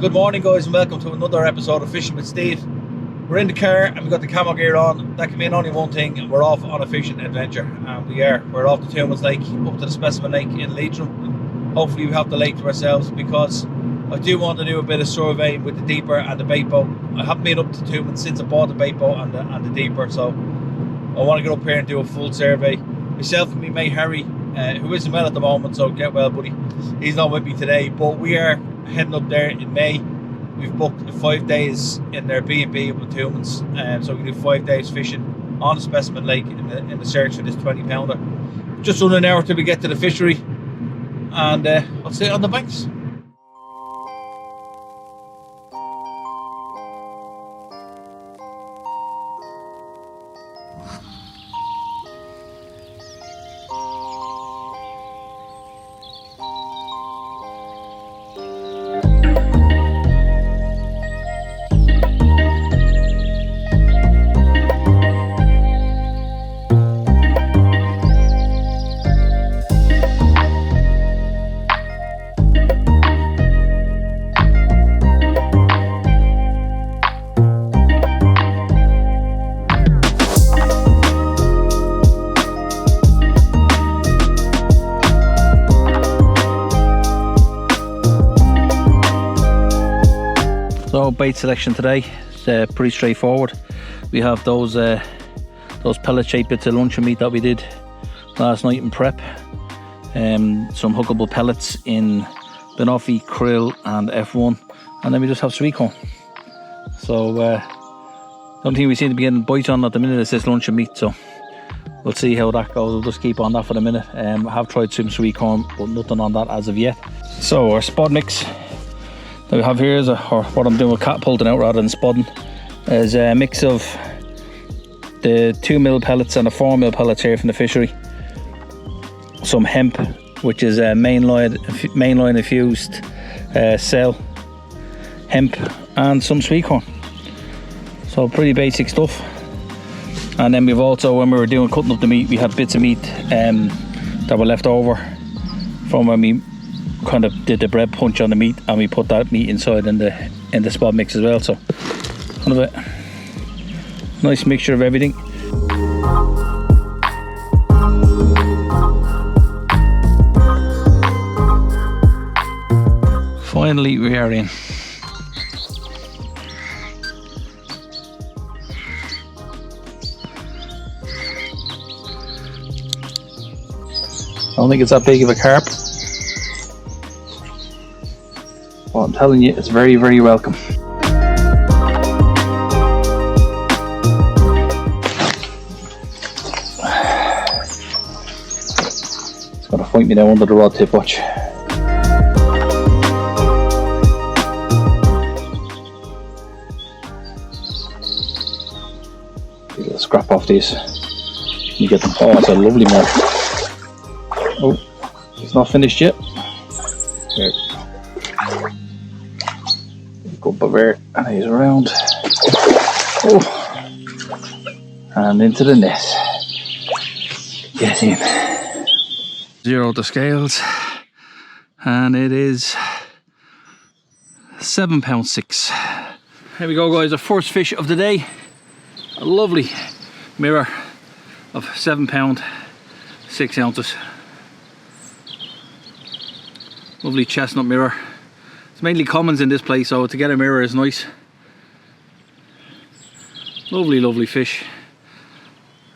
Good morning, guys, and welcome to another episode of Fishing with Steve. We're in the car and we've got the camo gear on. That can mean only one thing, and we're off on a fishing adventure. And we're off the Tooman's Lake, up to the Specimen Lake in Leitrim. Hopefully we have the lake to ourselves, because I do want to do a bit of surveying with the deeper and the bait boat. I haven't been up to Tooman since I bought the bait boat and the deeper, so I want to get up here and do a full survey. Myself and my mate Harry, who isn't well at the moment, so get well, buddy. He's not with me today, but we are heading up there in May. We've booked 5 days in their B&B up in Tooman's, so we can do 5 days fishing on the Specimen Lake in the search for this 20-pounder. Just under an hour till we get to the fishery, and I'll see you on the banks. So bait selection today is pretty straightforward. We have those pellet shaped bits of luncheon meat that we did last night in prep, some hookable pellets in banoffee, krill and F1, and then we just have sweet corn. So the only thing we seem to be getting bites on at the minute is this luncheon meat, so we'll see how that goes. We'll just keep on that for the minute. I have tried some sweet corn, but nothing on that as of yet. So our spot mix that we have here is, or what I'm doing with catapulting out rather than spodding, is a mix of the 2mm pellets and the 4mm pellets here from the fishery, some hemp, which is a mainline infused cell hemp, and some sweet corn. So pretty basic stuff. And then we've also, when we were cutting up the meat, we had bits of meat that were left over from when we kind of did the bread punch on the meat, and we put that meat inside in the spot mix as well. So kind of a nice mixture of everything. Finally we are in. I don't think it's that big of a carp. Well, I'm telling you, it's very, very welcome. It's gonna fight me now under the rod tip, watch. Get a little scrap off these. You get them. Oh, it's a lovely mark. Oh, it's not finished yet. There. Good bear, and he's around. Oh, and into the net. Get in. Zero the scales, and it is 7 pound 6. Here we go, guys. Our first fish of the day. A lovely mirror of 7 pound 6 ounces. Lovely chestnut mirror. It's mainly commons in this place, so to get a mirror is nice. Lovely, lovely fish,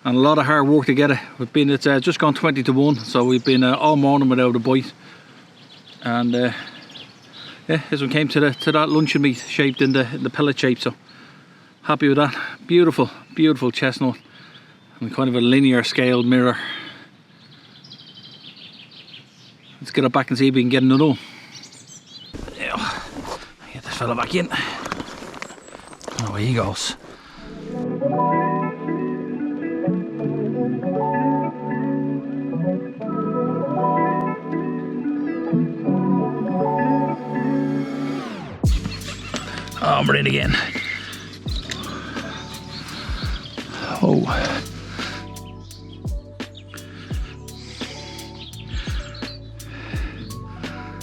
and a lot of hard work to get it. It's just gone 20 to 1, so we've been all morning without a bite. And yeah, this one came to that luncheon meat shaped in the pellet shape, so happy with that. Beautiful, beautiful chestnut, and kind of a linear scaled mirror. Let's get it back and see if we can get another one. Get this fella back in. Oh, away he goes. Oh, I'm in again. Oh.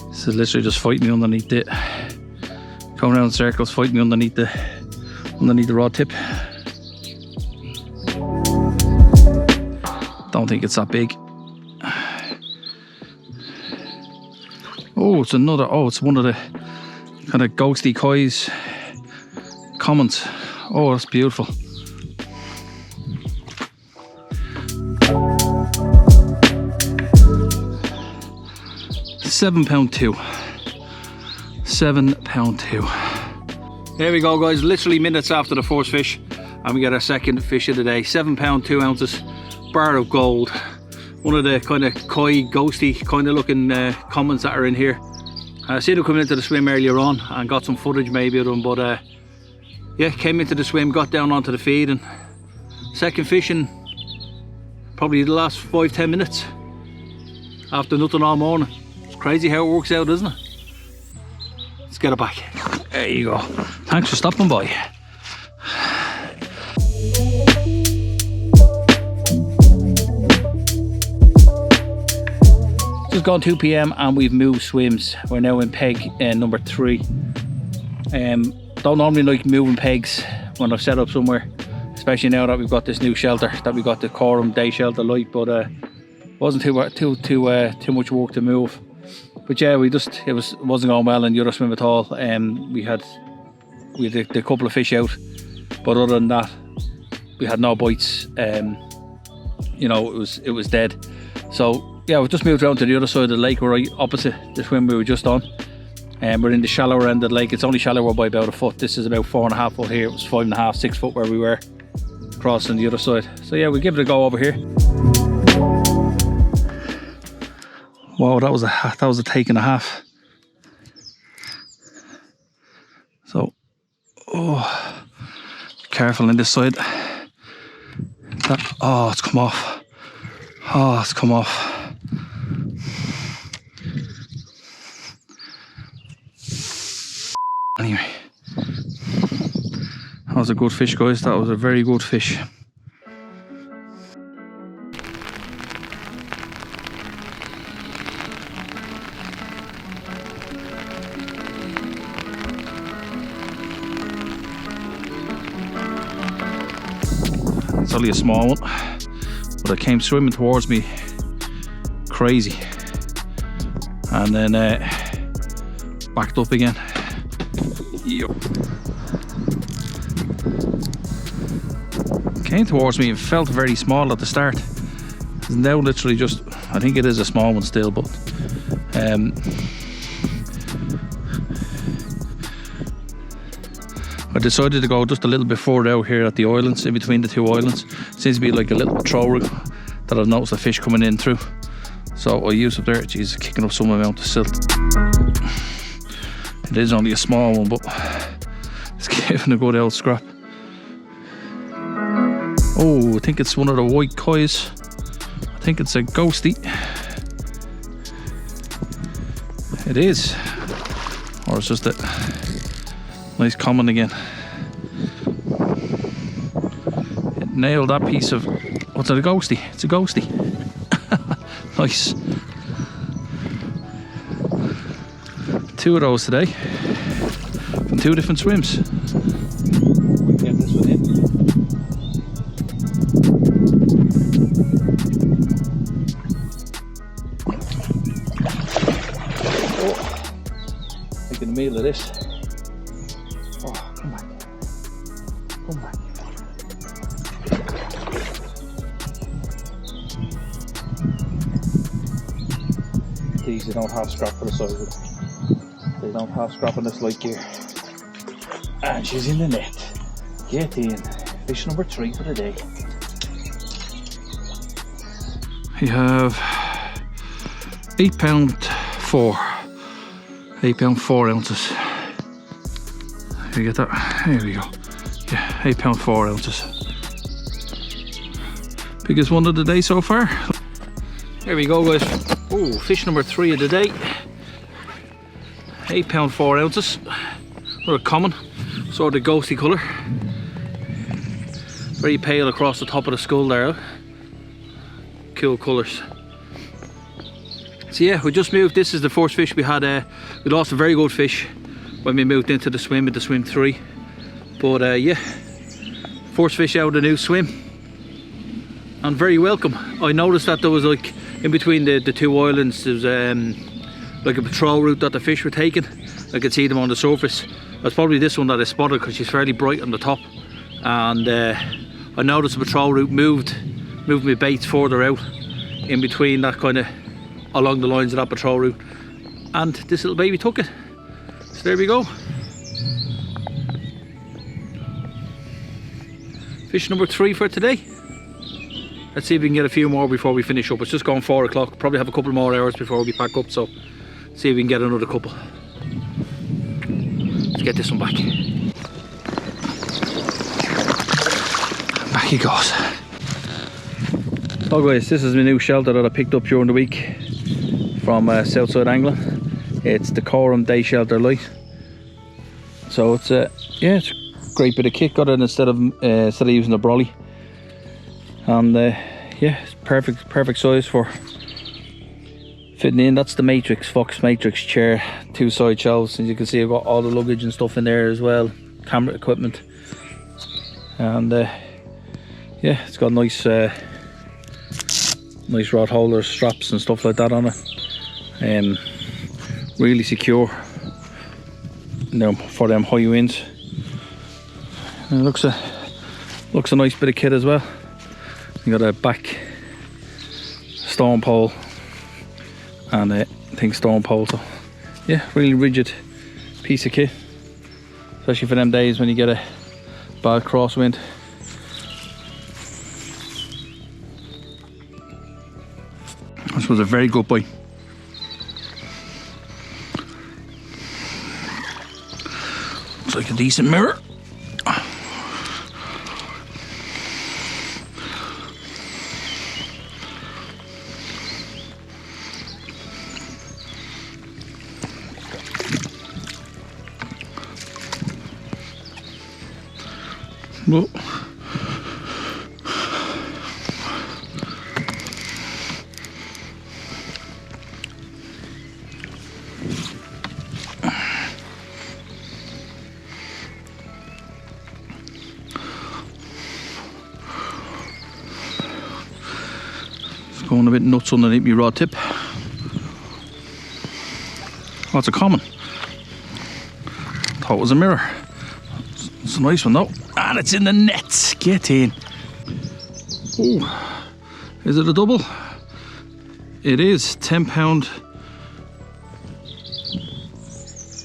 This is literally just fighting me underneath it. Going around in circles, fighting me underneath the rod tip. Don't think it's that big. Oh, it's another. Oh, it's one of the kind of ghosty koi's commons. Oh, that's beautiful. £7.2. £7.2. There we go, guys. Literally minutes after the first fish, and we get our second fish of the day. £7, 2 ounces, bar of gold. One of the kind of koi, ghosty kind of looking commons that are in here. I seen them coming into the swim earlier on and got some footage maybe of them, but yeah, came into the swim, got down onto the feed, and second fish in probably the last 5-10 minutes after nothing all morning. It's crazy how it works out, isn't it? Let's get it back. There you go. Thanks for stopping by. Just gone 2 p.m. and we've moved swims. We're now in peg number 3. Don't normally like moving pegs when I've set up somewhere, especially now that we've got this new shelter, that we got the Coram day shelter light, but wasn't too much work to move. But yeah, it wasn't going well in the other swim at all. We had a couple of fish out, but other than that, we had no bites. You know, it was dead. So yeah, we've just moved around to the other side of the lake. We're right opposite the swim we were just on. We're in the shallower end of the lake. It's only shallower by about a foot. This is about 4.5 foot here. It was 5.5, 6 foot where we were crossing the other side. So yeah, we'll give it a go over here. Wow, that was a take and a half. So, oh, careful in this side. Oh, it's come off. Oh, it's come off. Anyway, that was a good fish, guys. That was a very good fish. It's only a small one, but it came swimming towards me crazy, and then backed up again. Yep. Came towards me and felt very small at the start. It's now literally just, I think it is a small one still, but I decided to go just a little bit further out here at the islands, in between the two islands. Seems to be like a little patrol route that I've noticed the fish coming in through. So I use up there. Jeez, kicking up some amount of silt. It is only a small one, but it's giving a good old scrap. Oh, I think it's one of the white koi's. I think it's a ghosty. It is. Or it's just a nice common again. It nailed that piece of, what's it, a ghosty? It's a ghosty. Nice. 2 of those today from 2 different swims. Get this one in. Oh, making a meal of this. Oh, come back. Come back. These, they don't have scrap for the size of them. They don't have scrap on this lake here. And she's in the net. Get in. Fish number 3 for the day. We have £8.4. 8.4 ounces. You get that? There we go. Yeah, 8.4 ounces. Biggest one of the day so far. There we go, guys. Oh, fish number 3 of the day. 8.4 ounces. Another common, sort of ghosty colour. Very pale across the top of the skull there. Cool colours. So yeah, we just moved. This is the first fish we had. We lost a very good fish when we moved into swim 3. But yeah, first fish out of the new swim, and very welcome. I noticed that there was like in between the two islands, there was like a patrol route that the fish were taking. I could see them on the surface. That's probably this one that I spotted because she's fairly bright on the top, and I noticed the patrol route moved my baits further out in between that, kind of along the lines of that patrol route, and this little baby took it. So there we go. Fish number 3 for today. Let's see if we can get a few more before we finish up. It's just gone 4 o'clock. Probably have a couple more hours before we pack up, so see if we can get another couple. Let's get this one back. Back he goes. Oh guys, this is my new shelter that I picked up during the week from Southside Angling. It's the Coram Day Shelter Light. So it's yeah, it's a great bit of kit. Got it instead of using a brolly, and yeah, it's perfect size for fitting in. That's the Matrix Fox Matrix chair, 2 side shelves, and you can see I've got all the luggage and stuff in there as well, camera equipment, and yeah, it's got nice nice rod holders, straps and stuff like that on it. Really secure, you know, for them high winds. And it looks a nice bit of kit as well. You got a back stone pole and a stone pole. So yeah, really rigid piece of kit, especially for them days when you get a bad crosswind. This was a very good bite. Looks like a decent mirror. Whoa. It's going a bit nuts underneath my rod tip. Oh, it's a common. Thought it was a mirror. It's a nice one though. And it's in the nets. Get in. Oh, is it a double? It is. £10.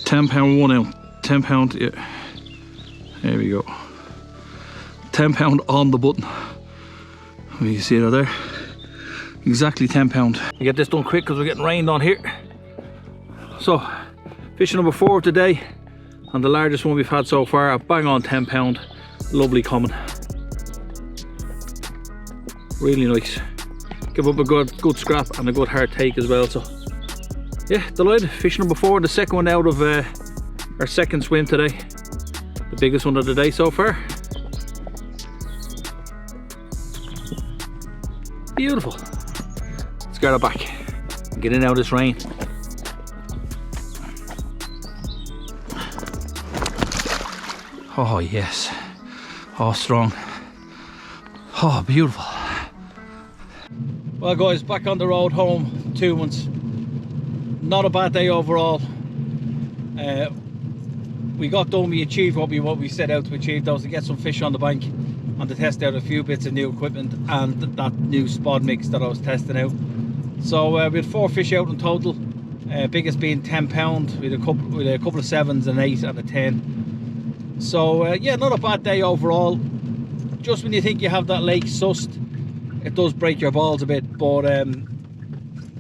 £10 1 ounce. £10. Yeah. There we go. £10 on the button. You can see it there. Exactly £10. We get this done quick because we're getting rained on here. So, fishing number 4 today, and the largest one we've had so far. Bang on £10. Lovely common. Really nice. Give up a good scrap and a good hard take as well. So yeah, delighted. Fish number 4, the second one out of our second swim today. The biggest one of the day so far. Beautiful. Let's get it back and get in out of this rain. Oh yes. Oh, strong. Oh, beautiful. Well guys, back on the road home, Tooman's. Not a bad day overall. We got done, we achieved what we set out to achieve. That was to get some fish on the bank and to test out a few bits of new equipment and that new spod mix that I was testing out. So we had 4 fish out in total. Biggest being £10. We had a couple of 7s, an 8 and a 10. So yeah, not a bad day overall. Just when you think you have that lake sussed, it does break your balls a bit. But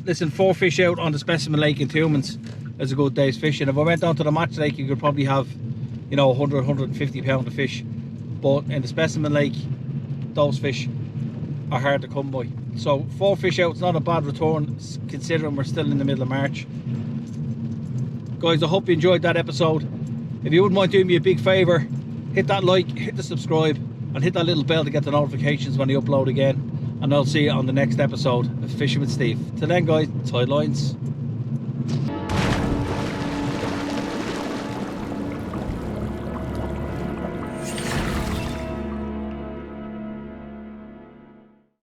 listen, 4 fish out on the Specimen Lake in Tooman's is a good day's fishing. If I went down to the Match Lake, you could probably have, you know, 100, 150 pound of fish. But in the Specimen Lake, those fish are hard to come by. So 4 fish out is not a bad return, considering we're still in the middle of March. Guys, I hope you enjoyed that episode. If you wouldn't mind doing me a big favour, hit that like, hit the subscribe, and hit that little bell to get the notifications when I upload again. And I'll see you on the next episode of Fishing with Steve. Till then guys, tight lines.